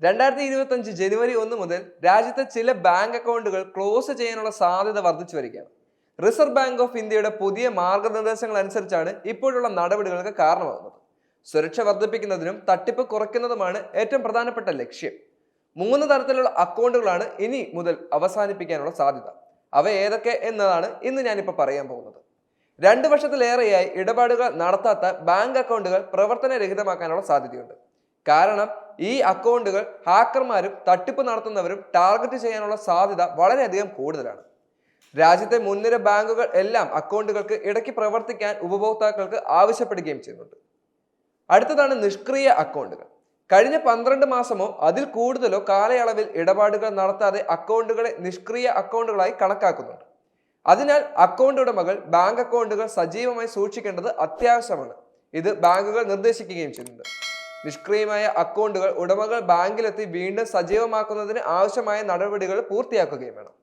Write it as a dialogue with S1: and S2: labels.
S1: 2025 ജനുവരി 1 മുതൽ രാജ്യത്തെ ചില ബാങ്ക് അക്കൗണ്ടുകൾ ക്ലോസ് ചെയ്യാനുള്ള സാധ്യത വർദ്ധിച്ചു വരികയാണ്. റിസർവ് ബാങ്ക് ഓഫ് ഇന്ത്യയുടെ പുതിയ മാർഗനിർദ്ദേശങ്ങൾ അനുസരിച്ചാണ് ഇപ്പോഴുള്ള നടപടികൾക്ക് കാരണമാകുന്നത്. സുരക്ഷ വർദ്ധിപ്പിക്കുന്നതിനും തട്ടിപ്പ് കുറയ്ക്കുന്നതുമാണ് ഏറ്റവും പ്രധാനപ്പെട്ട ലക്ഷ്യം. 3 തരത്തിലുള്ള അക്കൗണ്ടുകളാണ് ഇനി മുതൽ അവസാനിപ്പിക്കാനുള്ള സാധ്യത. അവ ഏതൊക്കെ എന്നതാണ് ഇന്ന് ഞാനിപ്പോൾ പറയാൻ പോകുന്നത്. 2 വർഷത്തിലേറെയായി ഇടപാടുകൾ നടത്താത്ത ബാങ്ക് അക്കൗണ്ടുകൾ പ്രവർത്തനരഹിതമാക്കാനുള്ള സാധ്യതയുണ്ട്. കാരണം ഈ അക്കൗണ്ടുകൾ ഹാക്കർമാരും തട്ടിപ്പ് നടത്തുന്നവരും ടാർഗറ്റ് ചെയ്യാനുള്ള സാധ്യത വളരെയധികം കൂടുതലാണ്. രാജ്യത്തെ മുൻനിര ബാങ്കുകൾ എല്ലാം അക്കൗണ്ടുകൾക്ക് ഇടയ്ക്ക് പ്രവർത്തിക്കാൻ ഉപഭോക്താക്കൾക്ക് ആവശ്യപ്പെടുകയും ചെയ്യുന്നുണ്ട്. അടുത്തതാണ് നിഷ്ക്രിയ അക്കൗണ്ടുകൾ. കഴിഞ്ഞ 12 മാസമോ അതിൽ കൂടുതലോ കാലയളവിൽ ഇടപാടുകൾ നടത്താതെ അക്കൗണ്ടുകളെ നിഷ്ക്രിയ അക്കൗണ്ടുകളായി കണക്കാക്കുന്നുണ്ട്. അതിനാൽ അക്കൗണ്ട് ഉടമകൾ ബാങ്ക് അക്കൗണ്ടുകൾ സജീവമായി സൂക്ഷിക്കേണ്ടത് അത്യാവശ്യമാണ്. ഇത് ബാങ്കുകൾ നിർദ്ദേശിക്കുകയും ചെയ്യുന്നുണ്ട്. നിഷ്ക്രിയമായ അക്കൗണ്ടുകൾ ഉടമകൾ ബാങ്കിലെത്തി വീണ്ടും സജീവമാക്കുന്നതിന് ആവശ്യമായ നടപടികൾ പൂർത്തിയാക്കുകയും വേണം.